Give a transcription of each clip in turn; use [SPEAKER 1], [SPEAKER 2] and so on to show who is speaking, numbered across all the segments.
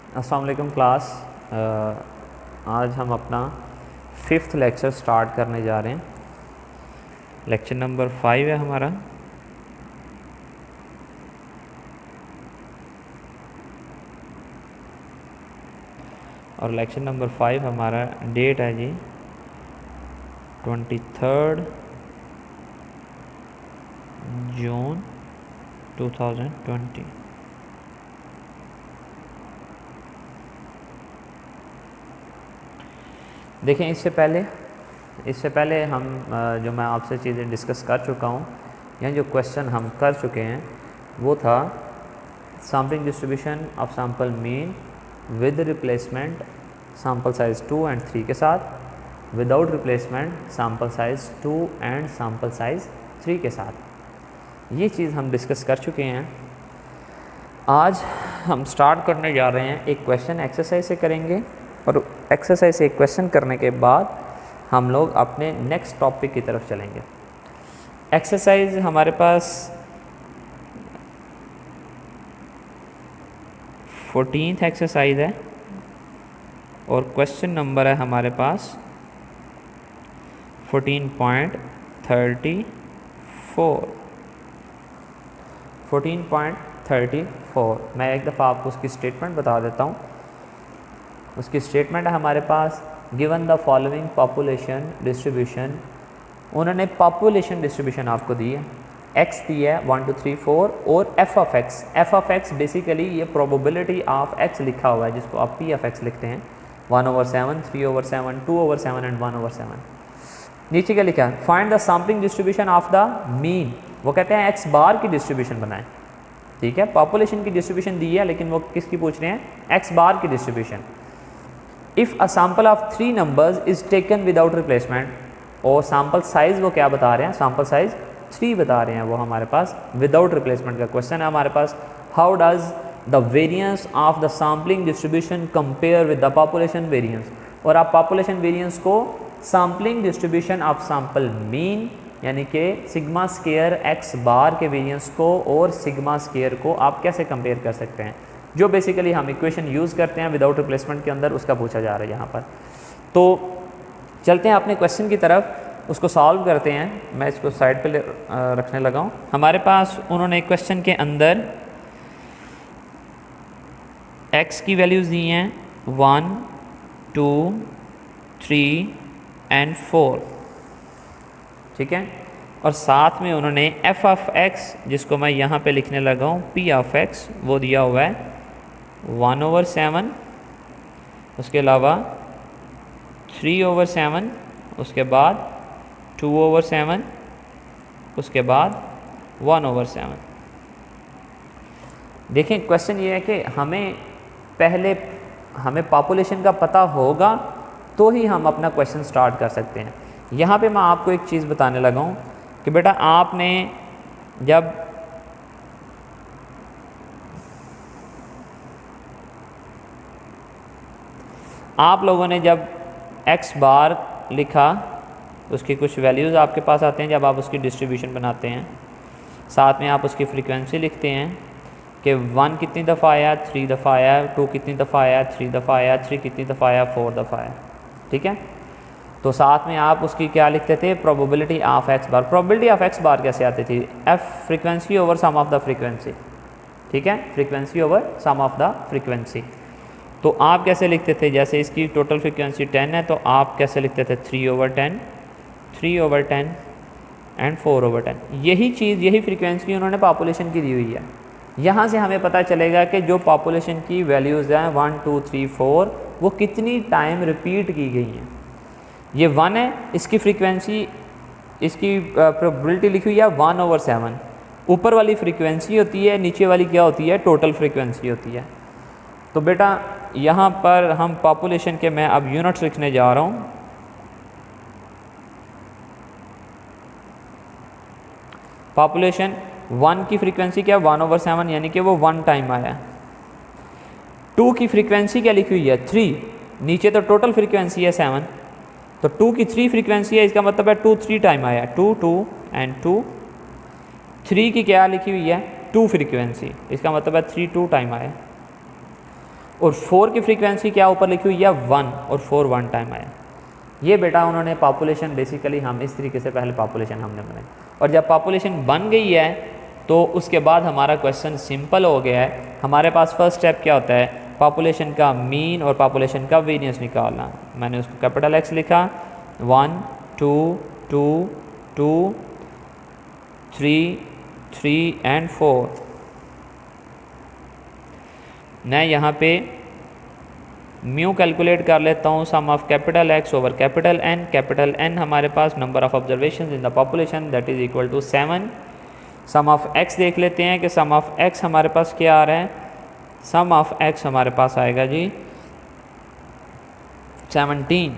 [SPEAKER 1] अस्सलाम वालेकुम क्लास। आज हम अपना 5th लेक्चर स्टार्ट करने जा रहे हैं। लेक्चर नंबर 5 है हमारा। और लेक्चर नंबर 5 हमारा डेट है जी 23 जून 2020। देखें, इससे पहले हम जो मैं आपसे चीज़ें डिस्कस कर चुका हूँ या जो क्वेश्चन हम कर चुके हैं वो था sampling distribution of sample mean with replacement sample size 2 and 3 के साथ, without replacement sample size 2 and sample size 3 के साथ। ये चीज़ हम डिस्कस कर चुके हैं। आज हम स्टार्ट करने जा रहे हैं, एक क्वेश्चन एक्सरसाइज से करेंगे और एक्सरसाइज से एक क्वेश्चन करने के बाद हम लोग अपने नेक्स्ट टॉपिक की तरफ चलेंगे। एक्सरसाइज हमारे पास 14th एक्सरसाइज है और क्वेश्चन नंबर है हमारे पास 14.34। मैं एक दफ़ा आपको उसकी स्टेटमेंट बता देता हूँ। उसकी स्टेटमेंट है हमारे पास, given the following population distribution. उन्होंने पॉपुलेशन डिस्ट्रीब्यूशन आपको दी है, x दी है 1 2 3 4 और f ऑफ x बेसिकली ये प्रोबेबिलिटी ऑफ x लिखा हुआ है जिसको आप p ऑफ x लिखते हैं। 1/7, 3/7, 2/7 एंड 1/7। नीचे क्या लिखा है, find the sampling distribution of the mean. वो कहते हैं x बार की डिस्ट्रीब्यूशन बनाएं। ठीक है, पॉपुलेशन की डिस्ट्रीब्यूशन दी है लेकिन वो किसकी पूछ रहे हैं, x बार की distribution. If a sample of 3 numbers is taken without replacement, और सैम्पल साइज़ वो क्या बता रहे हैं, सैम्पल साइज़ 3 बता रहे हैं वो हमारे पास। विदाउट रिप्लेसमेंट का क्वेश्चन है हमारे पास। How does the variance of the sampling distribution compare with the population variance. और आप पॉपुलेशन वेरिएंस को sampling distribution of sample mean यानी कि सिग्मा स्केयर x बार के वेरिएंस को और सिग्मा स्केयर को आप कैसे कंपेयर कर सकते हैं, जो बेसिकली हम इक्वेशन यूज़ करते हैं विदाउट रिप्लेसमेंट के अंदर, उसका पूछा जा रहा है यहाँ पर। तो चलते हैं अपने क्वेश्चन की तरफ, उसको सॉल्व करते हैं। मैं इसको साइड पे रखने लगा हूँ। हमारे पास उन्होंने क्वेश्चन के अंदर x की वैल्यूज़ दी हैं 1 2 3 एंड 4। ठीक है, और साथ में उन्होंने f ऑफ x, जिसको मैं यहाँ पे लिखने लगा हूँ p ऑफ x, वो दिया हुआ है 1/7, उसके अलावा 3/7, उसके बाद 2/7, उसके बाद 1/7। देखें, क्वेश्चन ये है कि हमें पॉपुलेशन का पता होगा तो ही हम अपना क्वेश्चन स्टार्ट कर सकते हैं। यहाँ पे मैं आपको एक चीज़ बताने लगा हूँ कि बेटा आपने जब आप लोगों ने जब x बार लिखा, उसकी कुछ वैल्यूज़ आपके पास आते हैं जब आप उसकी डिस्ट्रीब्यूशन बनाते हैं। साथ में आप उसकी फ्रीक्वेंसी लिखते हैं कि 1 कितनी दफ़ा आया, 3 दफ़ा आया, 2 कितनी दफ़ा आया, 3 दफ़ा आया, 3 कितनी दफ़ा आया, 4 दफ़ा आया। ठीक है, तो साथ में आप उसकी क्या लिखते थे, probability of x bar. Probability of x bar कैसे आती थी, f frequency over sum of the frequency. ठीक है, frequency over sum of the frequency. तो आप कैसे लिखते थे, जैसे इसकी टोटल फ्रीक्वेंसी 10 है तो आप कैसे लिखते थे 3/10, 3/10 एंड 4/10। यही चीज़, यही फ्रीक्वेंसी उन्होंने पॉपुलेशन की दी हुई है। यहाँ से हमें पता चलेगा कि जो पॉपुलेशन की वैल्यूज़ हैं 1 2 3 4 वो कितनी टाइम रिपीट की गई हैं। ये 1 है, इसकी फ्रीक्वेंसी, इसकी प्रोबेबिलिटी लिखी हुई है 1/7। ऊपर वाली फ्रीक्वेंसी होती है, नीचे वाली क्या होती है, टोटल फ्रीक्वेंसी होती है। तो बेटा यहाँ पर हम पॉपुलेशन के, मैं अब यूनिट्स लिखने जा रहा हूँ। पॉपुलेशन 1 की फ्रीक्वेंसी क्या, 1/7 यानी कि वो 1 टाइम आया। 2 की फ्रीक्वेंसी क्या लिखी हुई है, 3, नीचे तो टोटल फ्रीक्वेंसी है 7, तो 2 की 3 फ्रीक्वेंसी है, इसका मतलब है 2 3 टाइम आया, 2 2 एंड 2। 3 की क्या लिखी हुई है, 2 फ्रीक्वेंसी, इसका मतलब है 3 2 टाइम आया। और 4 की फ्रीक्वेंसी क्या ऊपर लिखी हुई है 1 और 4 1 टाइम आया। ये बेटा उन्होंने पॉपुलेशन बेसिकली हम इस तरीके से पहले पॉपुलेशन हमने बनाई और जब पॉपुलेशन बन गई है तो उसके बाद हमारा क्वेश्चन सिंपल हो गया है। हमारे पास फर्स्ट स्टेप क्या होता है, पॉपुलेशन का मीन और पॉपुलेशन का वेरिएंस निकालना। मैंने उसको कैपिटल एक्स लिखा, 1 2 2 2 3 3 एंड 4। मैं यहाँ पे म्यू कैलकुलेट कर लेता हूँ, sum of capital X over capital N. Capital N हमारे पास number of observation in the population that is equal to 7। Sum of X देख लेते हैं कि सम ऑफ एक्स हमारे पास क्या आ रहा है। सम ऑफ एक्स हमारे पास आएगा जी 17।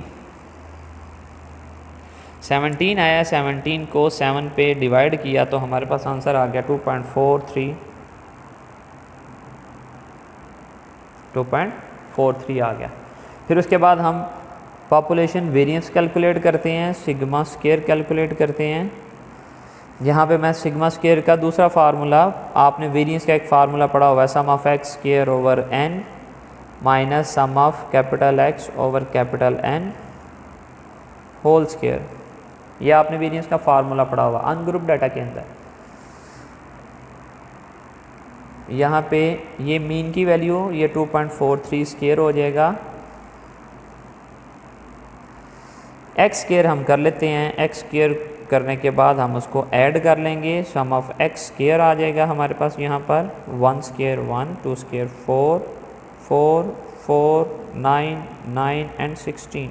[SPEAKER 1] 17 आया, 17 को 7 पे डिवाइड किया तो हमारे पास आंसर आ गया 2.43 आ गया। फिर उसके बाद हम पॉपुलेशन वेरिएंस कैलकुलेट करते हैं, सिग्मा स्क्वायर कैलकुलेट करते हैं। यहाँ पे मैं सिग्मा स्क्वायर का दूसरा फार्मूला, आपने वेरिएंस का एक फार्मूला पढ़ा हुआ है, sum of X square over N minus sum of capital X over capital N whole square. ये आपने वेरिएंस का फार्मूला पढ़ा हुआ अनग्रुप डाटा के अंदर। यहाँ पे ये मीन की वैल्यू ये 2.43 स्क्वायर हो जाएगा। एक्स स्क्वायर हम कर लेते हैं, एक्स स्क्वायर करने के बाद हम उसको ऐड कर लेंगे, सम ऑफ एक्स स्क्वायर आ जाएगा हमारे पास यहाँ पर 1 स्क्वायर 1 2 स्क्वायर 4 4 4 9 9 एंड 16।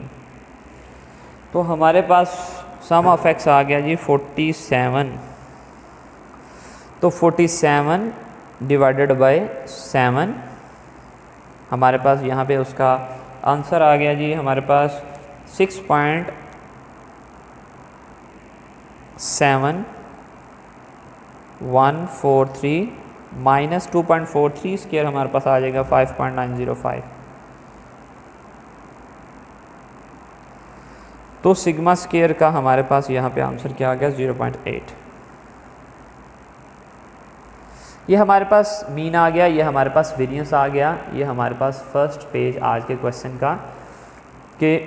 [SPEAKER 1] तो हमारे पास सम ऑफ एक्स आ गया जी 47। तो 47 डिवाइडेड बाय 7 हमारे पास यहाँ पे उसका आंसर आ गया जी हमारे पास 6.7143 माइनस 2.43 स्क्वायर हमारे पास आ जाएगा 5.905। तो सिग्मा स्क्वायर का हमारे पास यहाँ पे आंसर क्या आ गया 0.8। ये हमारे पास मीन आ गया, ये हमारे पास वेरिएंस आ गया। ये हमारे पास फर्स्ट पेज आज के क्वेश्चन का कि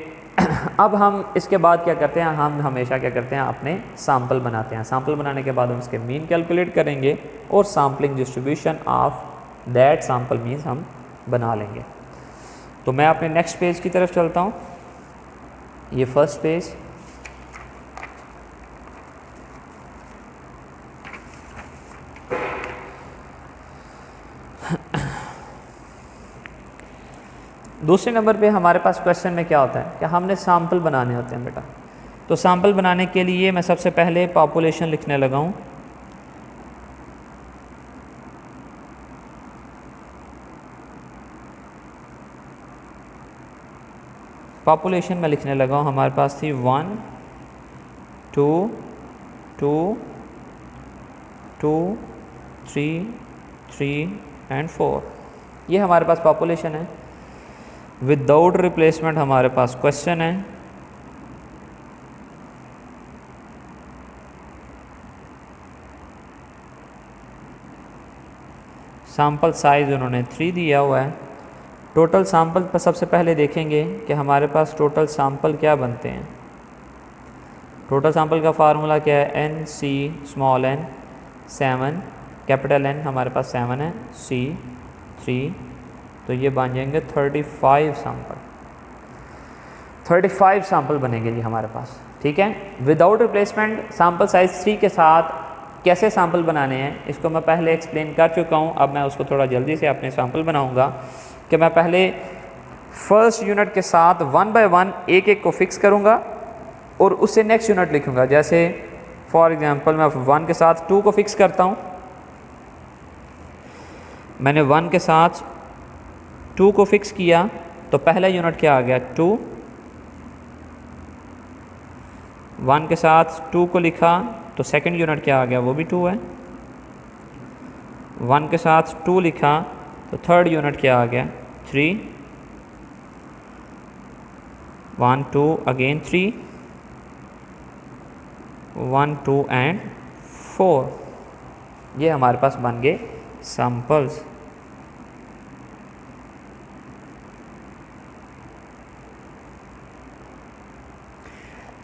[SPEAKER 1] अब हम इसके बाद क्या करते हैं, हम हमेशा क्या करते हैं अपने सैंपल बनाते हैं। सैंपल बनाने के बाद हम उसके मीन कैलकुलेट करेंगे और sampling distribution of that sample means हम बना लेंगे। तो मैं अपने नेक्स्ट पेज की तरफ चलता हूँ। ये फर्स्ट पेज, दूसरे नंबर पे हमारे पास क्वेश्चन में क्या होता है कि हमने सैंपल बनाने होते हैं बेटा। तो सैंपल बनाने के लिए मैं सबसे पहले पॉपुलेशन लिखने लगा हूँ। पॉपुलेशन में लिखने लगा हूँ, हमारे पास थी 1 2 2 2 3 3 एंड 4। ये हमारे पास पॉपुलेशन है। विदाउट रिप्लेसमेंट हमारे पास क्वेश्चन है। सैंपल साइज उन्होंने 3 दिया हुआ है। टोटल सैंपल पर सबसे पहले देखेंगे कि हमारे पास टोटल सैंपल क्या बनते हैं। टोटल सैंपल का फार्मूला क्या है, N C small N 7, capital N हमारे पास 7 है, सी 3, तो ये बन जाएंगे 35 सैंपल। 35 सैंपल बनेंगे जी हमारे पास, ठीक है। विदाउट रिप्लेसमेंट सैंपल साइज 3 के साथ कैसे सैंपल बनाने हैं इसको मैं पहले एक्सप्लेन कर चुका हूँ। अब मैं उसको थोड़ा जल्दी से अपने सैंपल बनाऊँगा कि मैं पहले फर्स्ट यूनिट के साथ 1 बाय 1 एक एक को फिक्स करूँगा और उससे नेक्स्ट यूनिट लिखूँगा। जैसे फॉर एग्जांपल मैं 1 के साथ 2 को फिक्स करता हूँ। मैंने 1 के साथ 2 को फिक्स किया तो पहला यूनिट क्या आ गया 2। 1 के साथ 2 को लिखा तो सेकंड यूनिट क्या आ गया, वो भी 2 है। 1 के साथ 2 लिखा तो थर्ड यूनिट क्या आ गया 3। 1 2 अगेन 3, 1 2 एंड 4। ये हमारे पास बन गए सैंपल्स।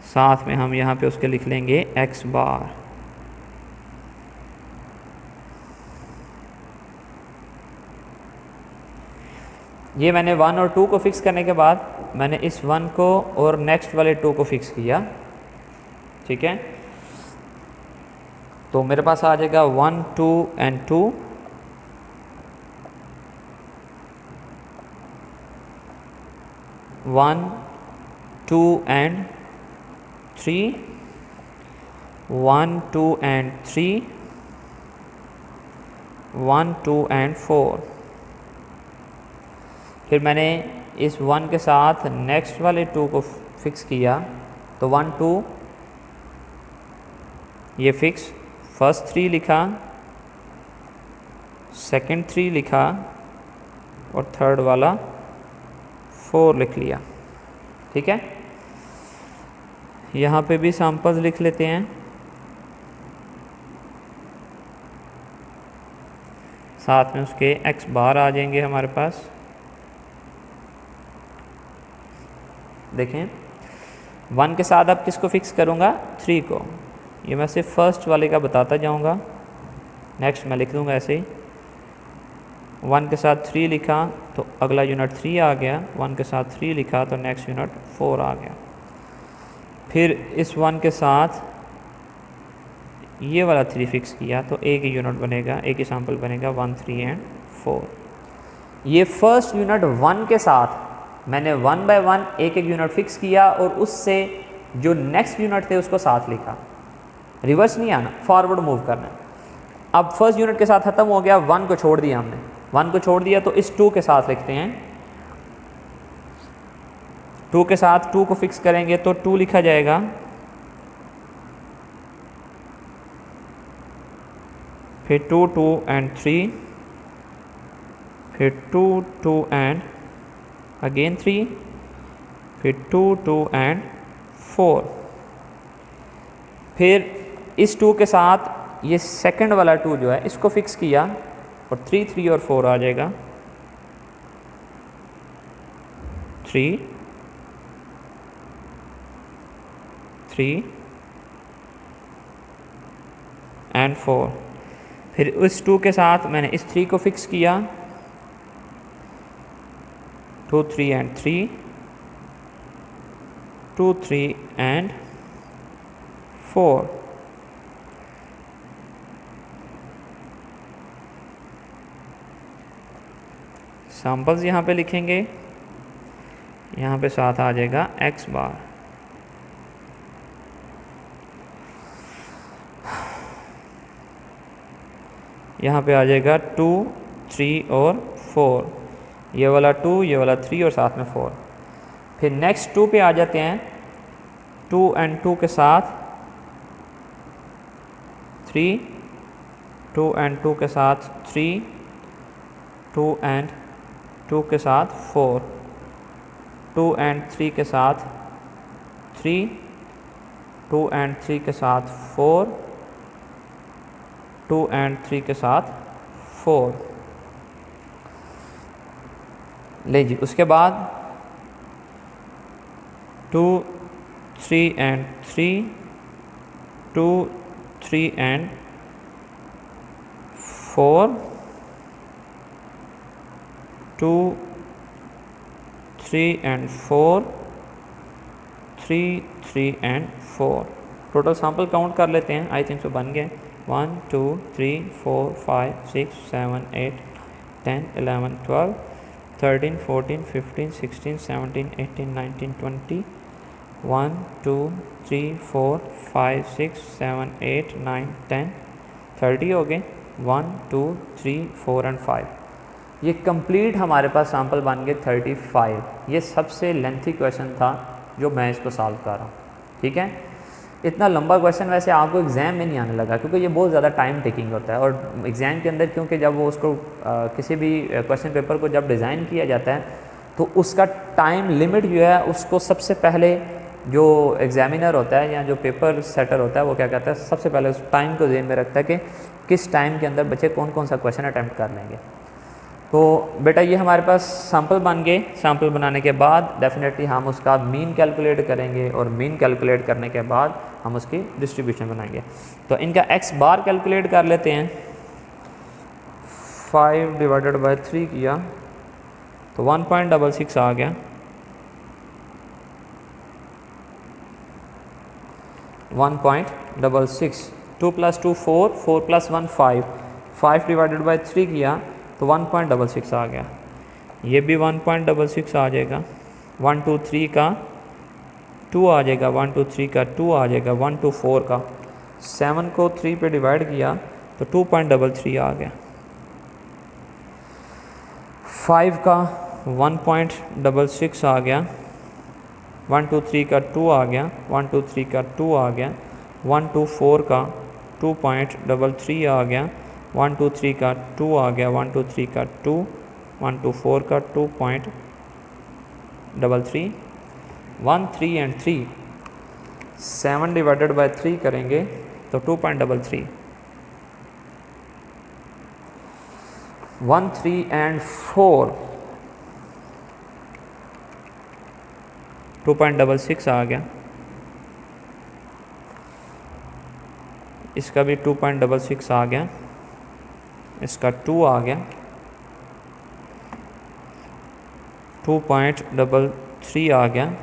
[SPEAKER 1] साथ में हम यहाँ पे उसके लिख लेंगे x बार। ये मैंने 1 और 2 को फिक्स करने के बाद मैंने इस 1 को और नेक्स्ट वाले 2 को फिक्स किया, ठीक है। तो मेरे पास आ जाएगा 1 2 एंड 2, 1 2 एंड 3, 1 2 एंड 3, 1 2 एंड 4। फिर मैंने इस 1 के साथ नेक्स्ट वाले 2 को फिक्स किया, तो 1 2 ये फिक्स, फर्स्ट 3 लिखा, सेकंड 3 लिखा और थर्ड वाला 4 लिख लिया, ठीक है। यहाँ पे भी सैंपल्स लिख लेते हैं। साथ में उसके x बार आ जाएंगे हमारे पास। देखें 1 के साथ अब किसको फिक्स करूँगा, 3 को। ये मैं सिर्फ फर्स्ट वाले का बताता जाऊँगा, नेक्स्ट मैं लिख दूँगा ऐसे ही। 1 के साथ 3 लिखा तो अगला यूनिट 3 आ गया, 1 के साथ 3 लिखा तो नेक्स्ट यूनिट 4 आ गया। फिर इस 1 के साथ ये वाला 3 फिक्स किया तो एक ही यूनिट बनेगा, एक ही सैंपल बनेगा 1 3 एंड 4। ये फर्स्ट यूनिट 1 के साथ मैंने 1 बाय 1 एक एक यूनिट फिक्स किया और उससे जो नेक्स्ट यूनिट थे उसको साथ लिखा। रिवर्स नहीं आना, फॉरवर्ड मूव करना। अब फर्स्ट यूनिट के साथ ख़त्म हो गया, 1 को छोड़ दिया हमने, 1 को छोड़ दिया तो इस 2 के साथ लिखते हैं। 2 के साथ 2 को फिक्स करेंगे तो 2 लिखा जाएगा, फिर 2 2 एंड 3, फिर 2 2 एंड अगेन 3, फिर 2 2 एंड 4। फिर इस 2 के साथ ये सेकंड वाला 2 जो है इसको फिक्स किया और 3 3 और 4 आ जाएगा, 3 3 एंड 4। फिर उस 2 के साथ मैंने इस 3 को फिक्स किया, 2 3 एंड 3, 2 3 एंड 4। सैंपल्स यहाँ पे लिखेंगे, यहाँ पे साथ आ जाएगा x बार। यहाँ पे आ जाएगा 2 3 और 4, ये वाला 2 ये वाला 3 और साथ में 4। फिर नेक्स्ट 2 पे आ जाते हैं, 2 एंड 2 के साथ 3, 2 एंड 2 के साथ 3, 2 एंड 2 के साथ 4, 2 एंड 3 के साथ 3, 2 एंड 3 के साथ 4, 2 एंड 3 के साथ 4। ले जी, उसके बाद 2 3 and 3, 2 3 and 4, 2 3 and 4, 3 3 and 4। Total sample count कर लेते हैं, आई थिंक सो बन गए। 1 2 3 4 5 6 7 8 10 11 12 13 14 15 16 17 18 19 20 1 2 3 4 5 6 7 8 9 10 30 हो गए। 1 2 3 4 एंड 5। ये कंप्लीट हमारे पास सैंपल बन गए 35। ये सबसे लेंथी क्वेश्चन था जो मैं इसको सॉल्व कर रहा हूँ, ठीक है। इतना लंबा क्वेश्चन वैसे आपको एग्ज़ाम में नहीं आने लगा, क्योंकि ये बहुत ज़्यादा टाइम टेकिंग होता है। और एग्ज़ाम के अंदर क्योंकि जब वो उसको किसी भी क्वेश्चन पेपर को जब डिज़ाइन किया जाता है तो उसका टाइम लिमिट जो है उसको सबसे पहले जो एग्ज़ामिनर होता है या जो पेपर सेटर होता है वो क्या कहता है, सबसे पहले उस टाइम को ध्यान में रखता है कि किस टाइम के अंदर बच्चे कौन कौन सा क्वेश्चन अटैम्प्ट कर लेंगे। तो बेटा ये हमारे पास सैम्पल बन गए। सैम्पल बनाने के बाद डेफिनेटली हम उसका मीन कैलकुलेट करेंगे और मीन कैलकुलेट करने के बाद हम उसकी डिस्ट्रीब्यूशन बनाएंगे। तो इनका एक्स बार कैलकुलेट कर लेते हैं। 5 डिवाइडेड बाय 3 किया तो 1.66 आ गया। 1.66 2 + 2 4 4 + 1 5 5 डिवाइडेड बाय 3 किया तो 1.66 आ गया। ये भी 1.66 आ जाएगा। 1 2 3 का 2 आ जाएगा। 1 2 3 का 2 आ जाएगा। 1 2 4 का 7 को 3 पे डिवाइड किया तो 2.33 आ गया। 5 का 1.66 आ गया। 1 2 3 का 2 आ गया। 1 2 3 का 2 आ गया। 1 2 4 का 2.33 आ गया। 1 2 3 का 2 आ गया। 1 2 3 का 2 1 2 4 का 2.33 1 3 एंड 3 7 डिवाइडेड बाय 3 करेंगे तो 2.33 1 3 एंड 4 2.66 आ गया। इसका भी 2.66 आ गया। इसका 2 आ गया। 2.33 आ गया।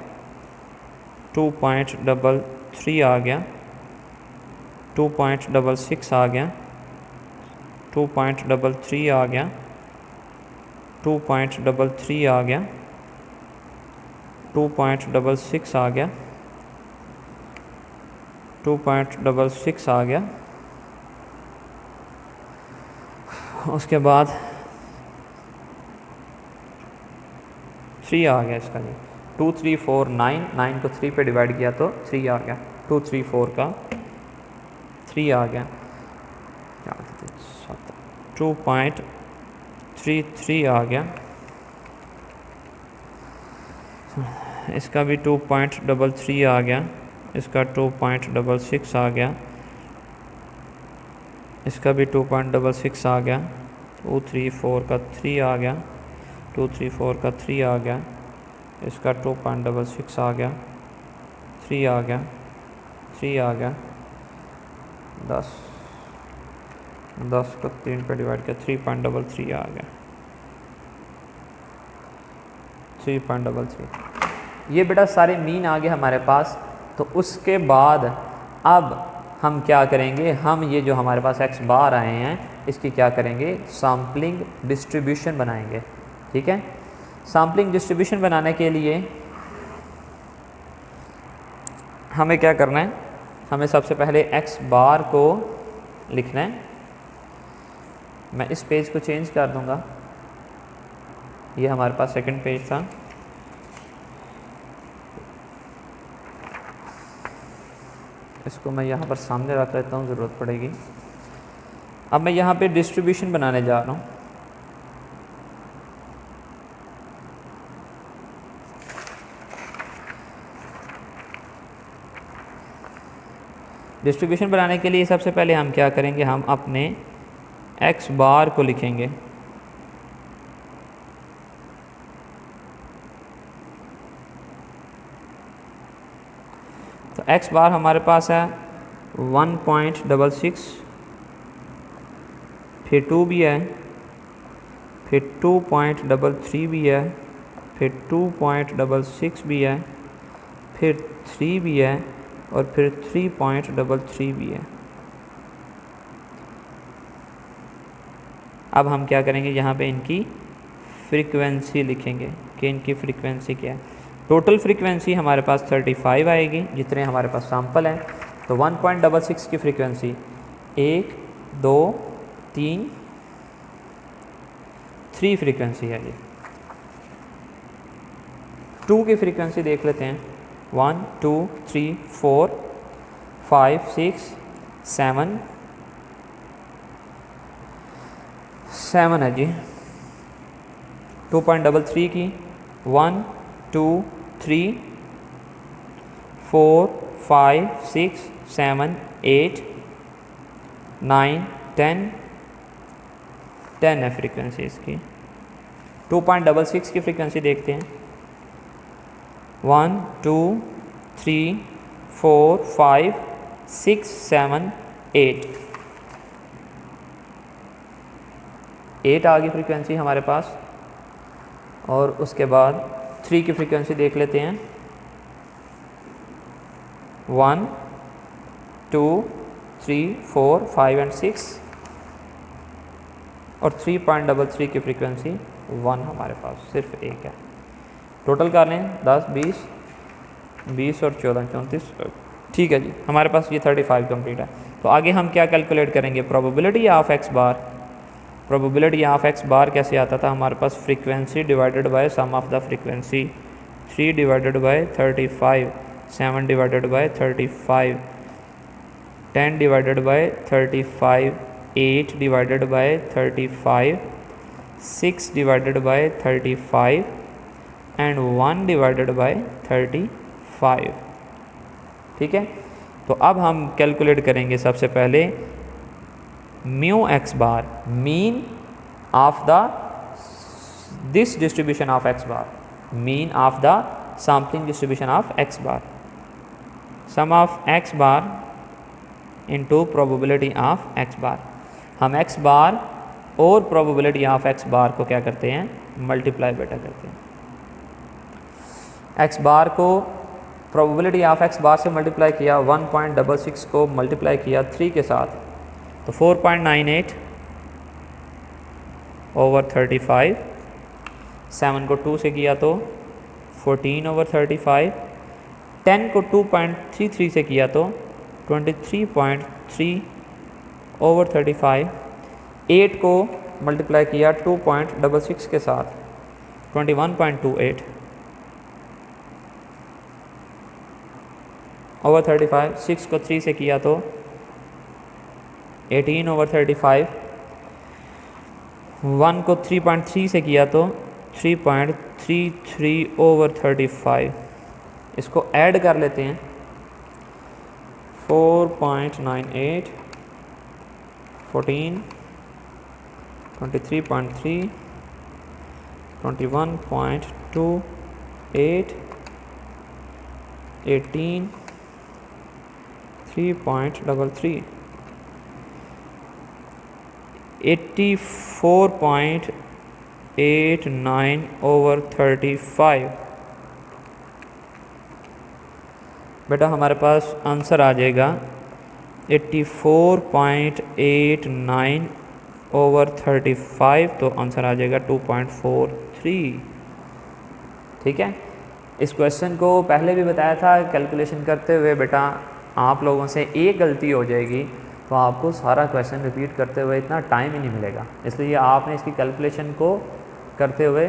[SPEAKER 1] 2.33 आ गया। 2.66 आ गया। 2.33 आ गया। 2.33 आ गया। 2.66 आ गया। 2.66 आ गया। उसके बाद 3 आ गया। इसका जी 2 3 4 9 9 को 3 पे डिवाइड किया तो 3 आ गया। 2 3 4 का 3 आ गया। 2.33 आ गया। इसका भी 2.33 आ गया। इसका 2.66 आ गया। इसका भी 2.66 आ गया। 2 3 4 का 3 आ गया। 2 3 4 का 3 आ गया। इसका 2.66 आ गया। 3 आ गया। 3 आ गया। 10 10 को 3 पे डिवाइड किया 3.33 आ गया। 3.33 ये बेटा सारे मीन आ गए हमारे पास। तो उसके बाद अब हम क्या करेंगे, हम ये जो हमारे पास एक्स बार आए हैं इसकी क्या करेंगे, सैम्पलिंग डिस्ट्रीब्यूशन बनाएंगे। ठीक है, सैम्पलिंग डिस्ट्रीब्यूशन बनाने के लिए हमें क्या करना है, हमें सबसे पहले एक्स बार को लिखना है। मैं इस पेज को चेंज कर दूंगा, ये हमारे पास सेकंड पेज था। इसको मैं यहाँ पर सामने रख लेता हूँ, ज़रूरत पड़ेगी। अब मैं यहाँ पे डिस्ट्रीब्यूशन बनाने जा रहा हूँ। डिस्ट्रीब्यूशन बनाने के लिए सबसे पहले हम क्या करेंगे, हम अपने एक्स बार को लिखेंगे। तो एक्स बार हमारे पास है 1.66, फिर 2 भी है, फिर 2.33 भी है, फिर 2.66 भी है, फिर 3 भी है और फिर 3.33 भी है। अब हम क्या करेंगे, यहाँ पे इनकी फ्रीक्वेंसी लिखेंगे कि इनकी फ्रीक्वेंसी क्या है। टोटल फ्रीक्वेंसी हमारे पास 35 आएगी, जितने हमारे पास सैम्पल हैं। तो 1.66 की फ्रीक्वेंसी 1 2 3 3 फ्रीक्वेंसी है ये। 2 की फ्रीक्वेंसी देख लेते हैं, 1 2 3 4 5 6 7 7 है जी। 2.33 की 1 2 3 4 5 6 7 8 9 10 10 है फ्रीक्वेंसी इसकी। 2.66 की फ्रीक्वेंसी देखते हैं। 1 2 3 4 5 6 7 8 8 आ गई फ्रीक्वेंसी हमारे पास। और उसके बाद 3 की फ्रीक्वेंसी देख लेते हैं। 1 2 3 4 5 एंड 6 और 3.33 की फ्रीक्वेंसी 1 हमारे पास सिर्फ एक है। टोटल कर लें 10 20 20 और 14 34। ठीक है जी, हमारे पास ये 35 कंप्लीट है। तो आगे हम क्या कैलकुलेट करेंगे, probability of X bar. Probability of X bar कैसे आता था हमारे पास, frequency divided by sum of the frequency. 3 divided by 35, 7 divided by 35, 10 divided by 35, 8 divided by 35, 6 divided by 35 and 1 divided by 35। ठीक है, तो अब हम कैलकुलेट करेंगे सबसे पहले mu X bar, mean of the this distribution of X bar, mean of the sampling distribution of X bar, sum of X bar into probability of X bar. हम X बार और प्रोबेबिलिटी ऑफ एक्स बार को क्या करते हैं, multiply बेटा करते हैं। X बार को प्रोबेबिलिटी ऑफ एक्स बार से मल्टीप्लाई किया, 1.66 को मल्टीप्लाई किया 3 के साथ, तो 4.98 ओवर 35, 7 को 2 से किया तो 14 ओवर 35, 10 को 2.33 से किया तो 23.3 ओवर 35, 8 को मल्टीप्लाई किया 2.66 के साथ 21.28 ओवर 35, 6 को 3 से किया तो 18 ओवर 35, 1 को 3.3 से किया तो 3.33 ओवर 35। इसको ऐड कर लेते हैं, 4.98, 14, 23.3, 21.28, 18, 3.33, 84.89 ओवर 35। बेटा हमारे पास आंसर आ जाएगा 84.89 ओवर 35, तो आंसर आ जाएगा 2.43। ठीक है, इस क्वेश्चन को पहले भी बताया था, कैलकुलेशन करते हुए बेटा आप लोगों से एक गलती हो जाएगी तो आपको सारा क्वेश्चन रिपीट करते हुए इतना टाइम ही नहीं मिलेगा, इसलिए आपने इसकी कैलकुलेशन को करते हुए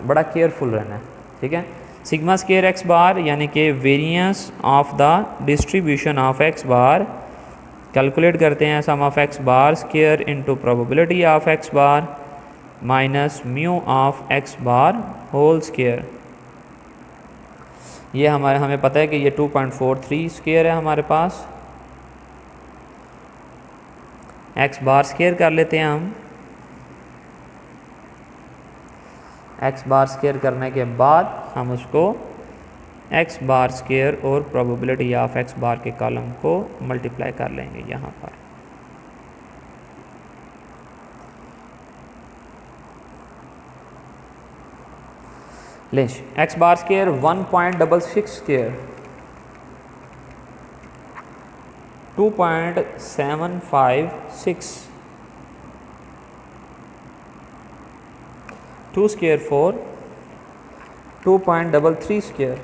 [SPEAKER 1] बड़ा केयरफुल रहना है। ठीक है, सिग्मा स्केयर एक्स बार यानी कि variance of the distribution of X bar calculate करते हैं, sum of X bar square into probability of X bar minus mu of X bar whole square. ये हमें पता है कि ये 2.43 स्केयर है हमारे पास। एक्स बार स्केयर कर लेते हैं हम। एक्स बार स्केयर करने के बाद हम उसको एक्स बार स्केयर और प्रोबेबिलिटी ऑफ एक्स बार के कॉलम को मल्टीप्लाई कर लेंगे यहाँ पर। लेश x bar square 1.66 square 2.756, 2 square 4 2.33 square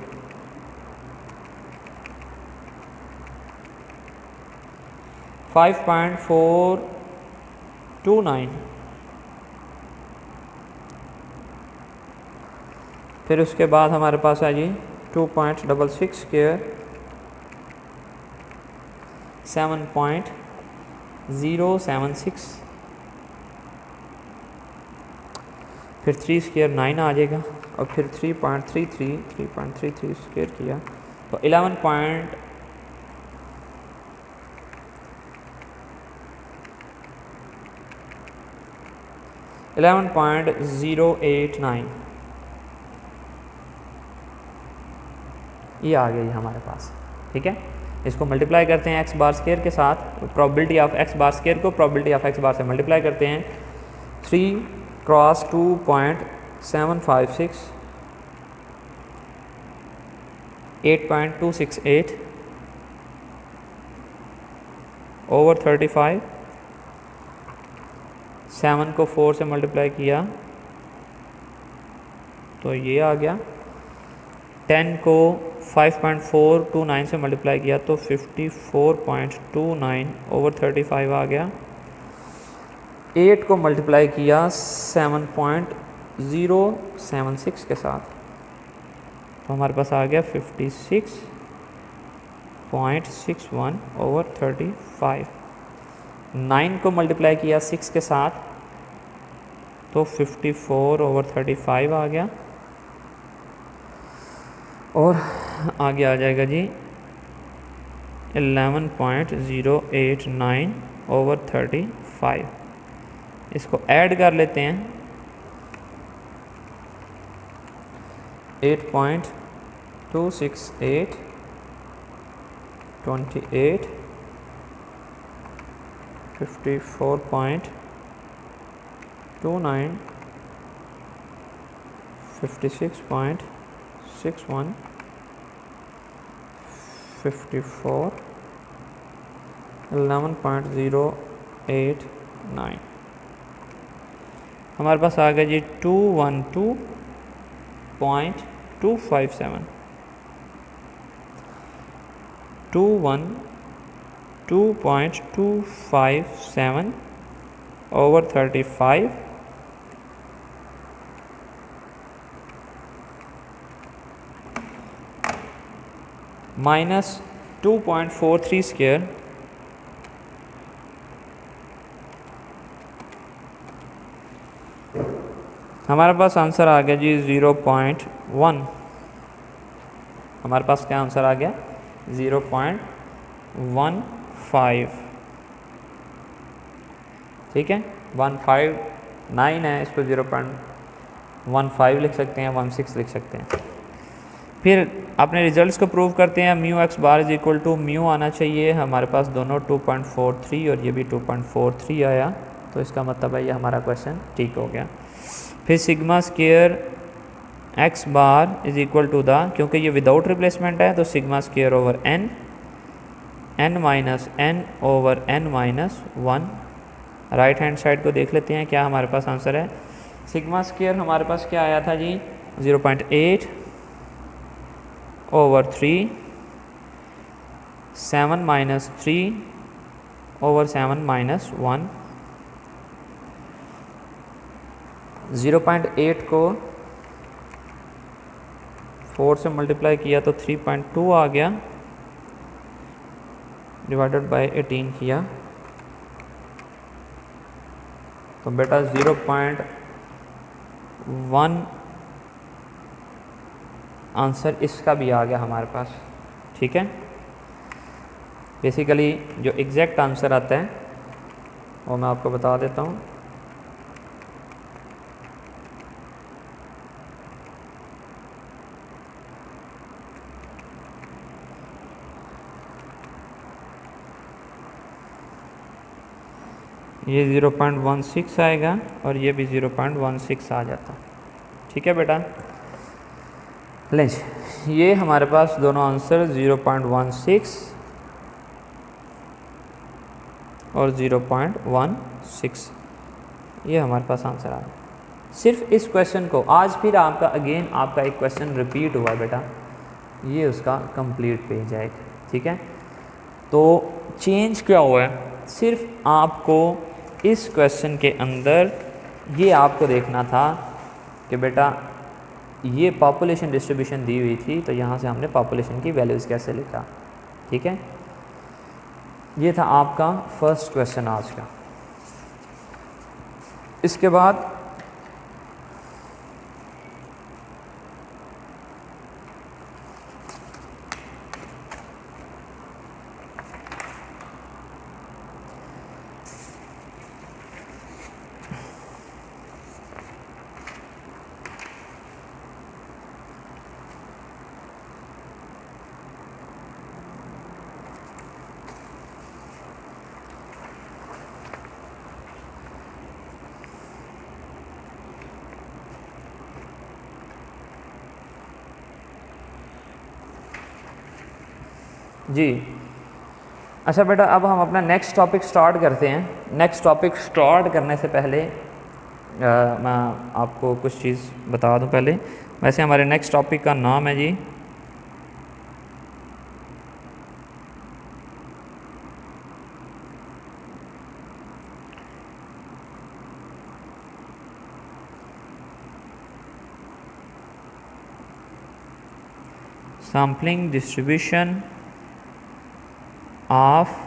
[SPEAKER 1] 5.429, फिर उसके बाद हमारे पास है जी 2.66 स्केयर 7.076, फिर 3 स्केयर 9 आ जाएगा और फिर 3.33 स्केयर किया तो 11.8 11.089 ये आ गई हमारे पास। ठीक है, इसको मल्टीप्लाई करते हैं एक्स बार स्केयर के साथ, probability of X bar square को प्रोबेबिलिटी ऑफ एक्स बार से मल्टीप्लाई करते हैं। 3 क्रॉस 2.756 8.268 ओवर 35, 7 को 4 से मल्टीप्लाई किया तो ये आ गया। 10 को 5.429 से मल्टीप्लाई किया तो 54.29 ओवर 35 आ गया। 8 को मल्टीप्लाई किया 7.076 के साथ तो हमारे पास आ गया 56.61 ओवर 35। 9 को मल्टीप्लाई किया 6 के साथ तो 54 ओवर 35 आ गया, और आगे आ जाएगा जी 11.089 ओवर 35। इसको ऐड कर लेते हैं। 8.268 28 54.29 56.61 54 11.089 हमारे पास आ गया जी 212.257 212.257 ओवर 35 माइनस 2.43 स्क्वायर हमारे पास आंसर आ गया जी 0.1। हमारे पास क्या आंसर आ गया 0.15। ठीक है, 159 है, इसको 0.15 लिख सकते हैं, 16 लिख सकते हैं। फिर अपने रिजल्ट्स को प्रूव करते हैं। Mu X bar is equal to mu आना चाहिए। हमारे पास दोनों 2.43 और ये भी 2.43 आया, तो इसका मतलब है ये हमारा क्वेश्चन ठीक हो गया। फिर sigma square X bar is equal to the, क्योंकि ये विदाउट रिप्लेसमेंट है तो sigma square over N, N minus N over N minus 1। Right hand side को देख लेते हैं क्या हमारे पास आंसर है। सिग्मा स्क्वायर हमारे पास क्या आया था जी 0.8 ओवर 3, 7 माइनस 3 ओवर 7 माइनस 1। 0.8 को 4 से मल्टीप्लाई किया तो 3.2 आ गया, डिवाइडेड बाय 18 किया तो बेटा 0.1 आंसर इसका भी आ गया हमारे पास। ठीक है, बेसिकली जो एग्जैक्ट आंसर आता है वो मैं आपको बता देता हूँ। ये 0.16 आएगा और ये भी 0.16 आ जाता। ठीक है बेटा, लें ये हमारे पास दोनों आंसर 0.16 और 0.16 ये हमारे पास आंसर आ गया। सिर्फ इस क्वेश्चन को आज फिर आपका अगेन आपका एक क्वेश्चन रिपीट हुआ बेटा, ये उसका कंप्लीट पेज है। ठीक है, तो चेंज क्या हुआ है, सिर्फ आपको इस क्वेश्चन के अंदर ये आपको देखना था कि बेटा ये पॉपुलेशन डिस्ट्रीब्यूशन दी हुई थी तो यहाँ से हमने पॉपुलेशन की वैल्यूज़ कैसे लिखा। ठीक है, ये था आपका फर्स्ट क्वेश्चन आज का। इसके बाद जी। अच्छा बेटा, अब हम अपना नेक्स्ट टॉपिक स्टार्ट करते हैं। नेक्स्ट टॉपिक स्टार्ट करने से पहले मैं आपको कुछ चीज़ बता दूं पहले। वैसे हमारे नेक्स्ट टॉपिक का नाम है जी sampling distribution of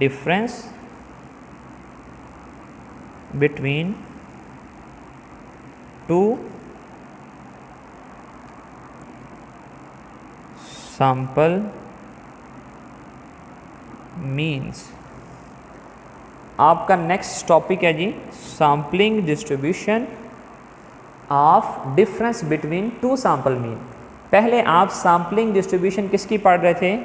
[SPEAKER 1] difference between two sample means। आपका नेक्स्ट टॉपिक है जी sampling distribution of difference between two sample mean. पहले आप सैम्पलिंग डिस्ट्रीब्यूशन किसकी पढ़ रहे थे?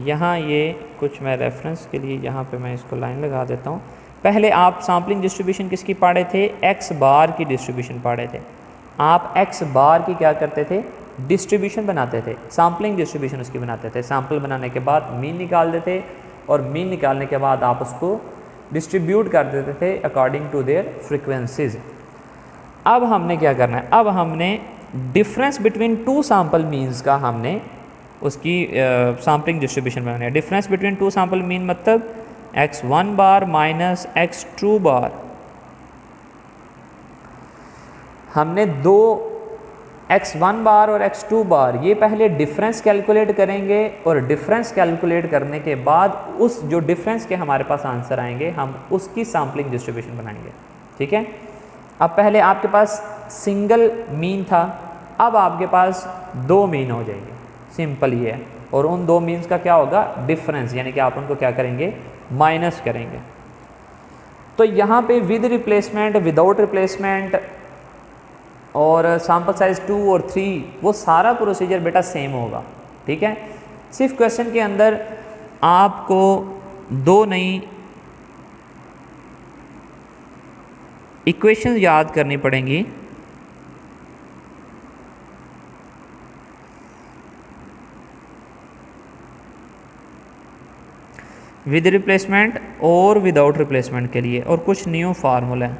[SPEAKER 1] यहाँ ये कुछ मैं रेफरेंस के लिए यहाँ पे मैं इसको लाइन लगा देता हूँ। पहले आप सैम्पलिंग डिस्ट्रीब्यूशन किसकी पढ़े थे? एक्स बार की डिस्ट्रीब्यूशन पढ़े थे। आप एक्स बार की क्या करते थे? डिस्ट्रीब्यूशन बनाते थे, सैम्पलिंग डिस्ट्रीब्यूशन उसकी बनाते थे। सैम्पल बनाने के बाद मीन निकाल देते और मीन निकालने के बाद आप उसको डिस्ट्रीब्यूट कर देते थे अकॉर्डिंग टू देयर फ्रीक्वेंसीज। अब हमने क्या करना है? अब हमने difference between two sample means का हमने उसकी सैम्पलिंग डिस्ट्रीब्यूशन बनानी है। Difference between two sample mean मतलब x1 बार माइनस x2 बार। हमने दो x1 बार और x2 बार ये पहले डिफरेंस कैलकुलेट करेंगे और डिफरेंस कैलकुलेट करने के बाद उस जो डिफरेंस के हमारे पास आंसर आएंगे हम उसकी सैम्पलिंग डिस्ट्रीब्यूशन बनाएंगे। ठीक है। अब पहले आपके पास सिंगल मीन था, अब आपके पास दो मीन हो जाएंगे। सिंपल ये है। और उन दो मीन्स का क्या होगा? डिफरेंस, यानी कि आप उनको क्या करेंगे? माइनस करेंगे। तो यहाँ पे विद रिप्लेसमेंट, विदाउट रिप्लेसमेंट और सैम्पल साइज 2 और 3 वो सारा प्रोसीजर बेटा सेम होगा। ठीक है। सिर्फ क्वेश्चन के अंदर आपको दो नई इक्वेशंस याद करनी पड़ेंगी। विद रिप्लेसमेंट और विदाउट रिप्लेसमेंट के लिए, और कुछ न्यू फार्मूला है।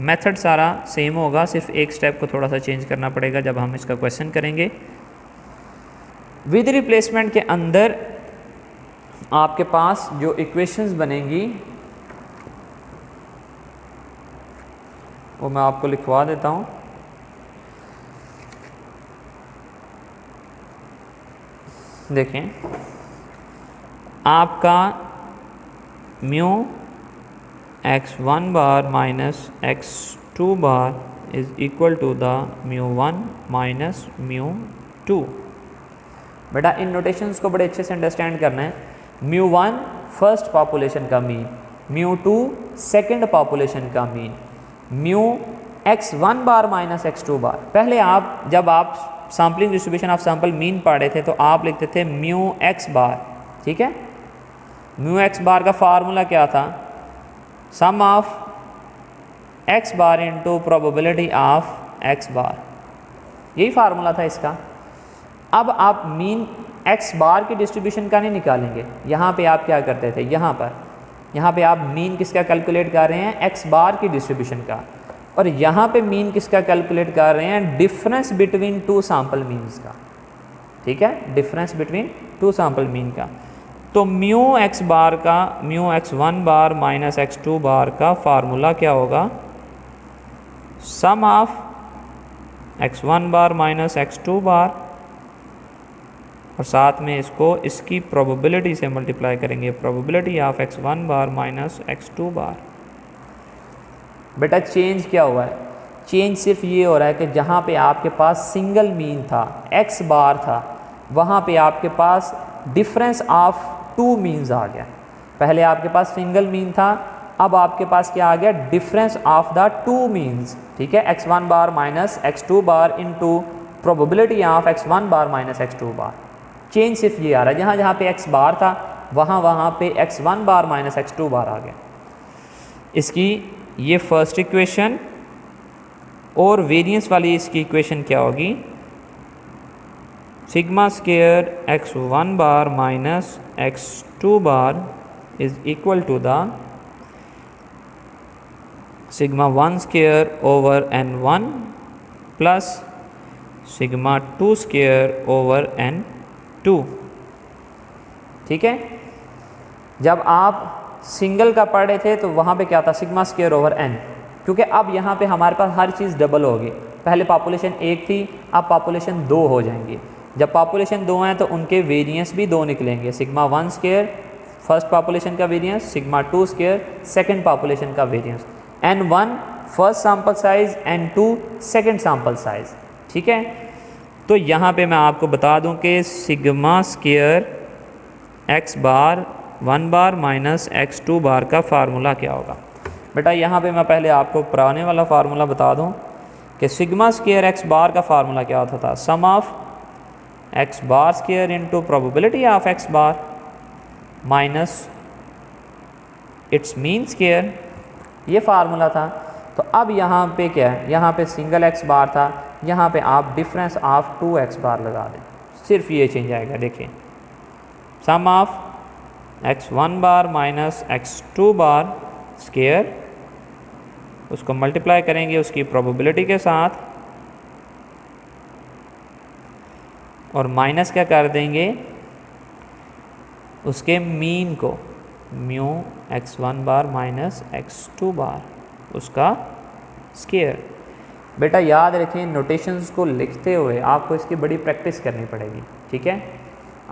[SPEAKER 1] मेथड सारा सेम होगा, सिर्फ एक स्टेप को थोड़ा सा चेंज करना पड़ेगा जब हम इसका क्वेश्चन करेंगे। विद रिप्लेसमेंट के अंदर आपके पास जो इक्वेशंस बनेंगी वो मैं आपको लिखवा देता हूँ। देखें, आपका mu x1 bar minus x2 bar is equal to the μ1 minus μ2। बेटा इन नोटेशंस को बड़े अच्छे से अंडरस्टैंड करना है। μ1 फर्स्ट पॉपुलेशन का मीन, μ2 सेकंड पॉपुलेशन का mean, mu x1 bar minus x2 बार। पहले आप जब आप sampling distribution of sample mean पढ़े थे तो आप लिखते थे म्यू x बार। ठीक है। म्यू x बार का फार्मूला क्या था? Sum of x bar into probability of x bar, यही फार्मूला था इसका। अब आप मीन x बार की डिस्ट्रीब्यूशन का नहीं निकालेंगे। यहाँ पे आप क्या करते थे? यहाँ पे आप मीन किसका कैलकुलेट कर रहे हैं? x बार की डिस्ट्रीब्यूशन का। और यहाँ पे मीन किसका कैलकुलेट कर रहे हैं? Difference between two sample means का। ठीक है, difference between two sample mean का। तो म्यू x बार का, mu x1 bar minus x2 बार का फार्मूला क्या होगा? सम of x1 bar minus x2 बार और साथ में इसको इसकी प्रोबेबिलिटी से मल्टीप्लाई करेंगे, probability of x1 bar minus x2 बार। बेटा चेंज क्या हुआ है? चेंज सिर्फ ये हो रहा है कि जहाँ पे आपके पास सिंगल मीन था, x बार था, वहाँ पे आपके पास डिफरेंस ऑफ टू मीन्स आ गया। पहले आपके पास सिंगल मीन था, अब आपके पास क्या आ गया? Difference of the two means. ठीक है। x1 bar minus x2 bar into probability of x1 bar minus x2 bar. Change सिर्फ ये आ रहा है, जहाँ जहाँ पे x बार था वहाँ पे x1 बार माइनस x2 बार आ गया। इसकी ये फर्स्ट इक्वेशन और वेरिएंस वाली इसकी इक्वेशन क्या होगी, sigma square x1 bar minus x2 bar is equal to the sigma 1 square over n1 plus sigma 2 square over n2। ठीक है, जब आप सिंगल का पढ़ रहे थे तो वहाँ पे क्या था, सिग्मा स्क्वायर ओवर n, क्योंकि अब यहाँ पे हमारे पास हर चीज़ डबल होगी। पहले पॉपुलेशन 1 थी, अब पॉपुलेशन 2 हो जाएंगी। जब पॉपुलेशन 2 हैं तो उनके वेरिएंस भी 2 निकलेंगे, सिग्मा 1 स्क्वायर फर्स्ट पॉपुलेशन का variance, sigma 2 square second population का variance, n1 first sample size, n2 second sample size. ठीक है, तो यहाँ पे मैं आपको बता दूँ कि सिग्मा स्क्वायर x बार 1 बार माइनस x2 बार का फार्मूला क्या होगा। बेटा यहाँ पे मैं पहले आपको पुराने वाला फार्मूला बता दूँ कि सिग्मा स्क्वायर x बार का फार्मूला क्या होता था, sum of x bar square into probability of x bar minus its mean square, ये फार्मूला था। तो अब यहाँ पे क्या है, यहाँ पे सिंगल x बार था, यहाँ पे आप डिफरेंस ऑफ 2x बार लगा दें, सिर्फ ये चेंज आएगा। देखिए sum of x1 bar minus x2 bar square, उसको मल्टीप्लाई करेंगे उसकी प्रोबेबिलिटी के साथ और माइनस क्या कर देंगे, उसके मीन को, mu x1 bar minus x2 बार उसका स्क्वायर। बेटा याद रखें, नोटेशंस को लिखते हुए आपको इसकी बड़ी प्रैक्टिस करनी पड़ेगी। ठीक है,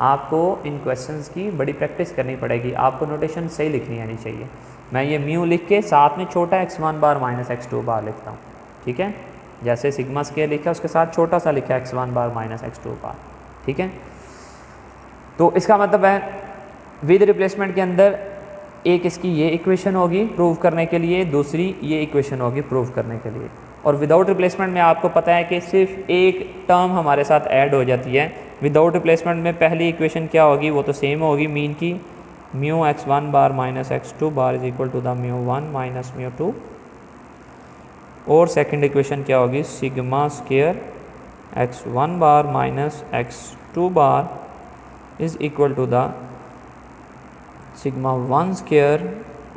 [SPEAKER 1] आपको इन क्वेश्चंस की बड़ी प्रैक्टिस करनी पड़ेगी, आपको नोटेशन सही लिखनी आनी चाहिए। मैं ये म्यू लिख के साथ में छोटा x1 बार माइनस x2 बार लिखता हूँ। ठीक है, जैसे सिग्मा स्क्वायर लिखा उसके साथ छोटा सा लिखा x1 बार माइनस x2 बार। ठीक है, तो इसका मतलब है विद रिप्लेसमेंट के अंदर एक इसकी ये इक्वेशन होगी प्रूव करने के लिए, दूसरी ये इक्वेशन होगी प्रूव करने के लिए। और विदाउट रिप्लेसमेंट में आपको पता है कि सिर्फ एक टर्म हमारे साथ ऐड हो जाती है। विदाउट रिप्लेसमेंट में पहली इक्वेशन क्या होगी, वो तो सेम होगी मीन की, mu x1 bar minus x2 bar is equal to the mu 1 minus mu 2। और सेकंड इक्वेशन क्या होगी, sigma square x1 bar minus x2 bar is equal to the sigma 1 square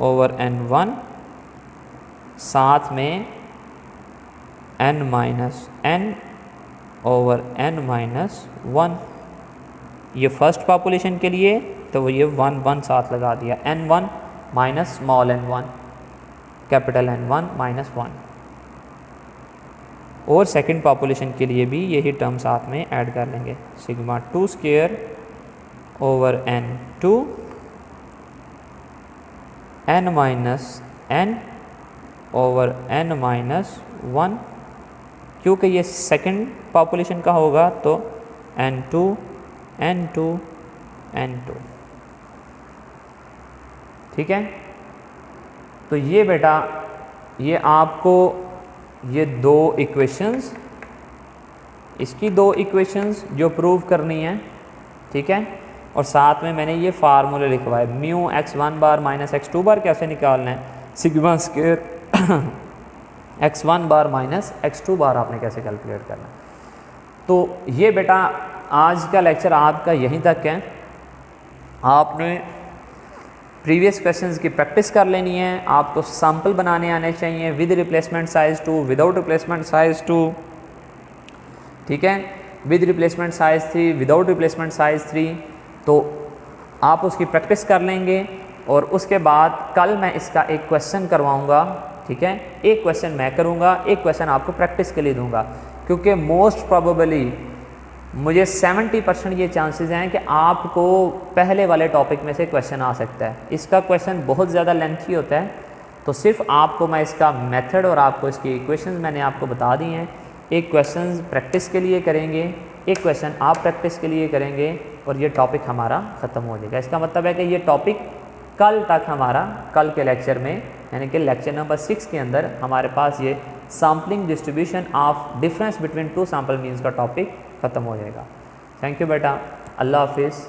[SPEAKER 1] over n1 साथ में n minus n over n minus 1। ये first population के लिए तो वो ये 1 1 साथ लगा दिया, n1 minus small n1 capital n1 minus 1। और सेकंड पॉपुलेशन के लिए भी यही टर्म साथ में ऐड कर लेंगे, sigma 2 square over n2 n minus n over n minus 1। क्योंकि ये सेकंड पॉपुलेशन का होगा तो n2 n2 n2। ठीक है, तो ये बेटा ये आपको ये दो इक्वेशंस, इसकी दो इक्वेशंस जो प्रूव करनी है। ठीक है, और साथ में मैंने ये फार्मूले लिखवाए, mu x1 bar minus x2 बार कैसे निकालना है, sigma square x1 bar minus x2 बार आपने कैसे कैलकुलेट करना है। तो ये बेटा आज का लेक्चर आपका यहीं तक है। आपने प्रीवियस क्वेश्चंस की प्रैक्टिस कर लेनी है, आपको सैम्पल बनाने आने चाहिए with replacement size 2, without replacement size 2। ठीक है, with replacement size 3, without replacement size 3। तो आप उसकी प्रैक्टिस कर लेंगे और उसके बाद कल मैं इसका एक क्वेश्चन करवाऊंगा। ठीक है, एक क्वेश्चन मैं करूंगा, एक क्वेश्चन आपको प्रैक्टिस के लिए दूंगा, क्योंकि मोस्ट प्रोबेबली मुझे 70% ये चांसेस हैं कि आपको पहले वाले टॉपिक में से क्वेश्चन आ सकता है। इसका क्वेश्चन बहुत ज़्यादा लेंथी होता है, तो सिर्फ आपको मैं इसका मेथड और आपको इसकी इक्वेशंस मैंने आपको बता दी हैं। एक क्वेश्चन प्रैक्टिस के लिए करेंगे, एक क्वेश्चन आप प्रैक्टिस के लिए करेंगे और ये टॉपिक हमारा ख़त्म हो जाएगा। इसका मतलब है कि ये टॉपिक कल तक हमारा, कल के लेक्चर में यानी कि लेक्चर नंबर 6 के अंदर हमारे पास ये sampling distribution of difference between two sample means का टॉपिक ख़त्म हो जाएगा। थैंक यू बेटा, अल्लाह हाफिज़।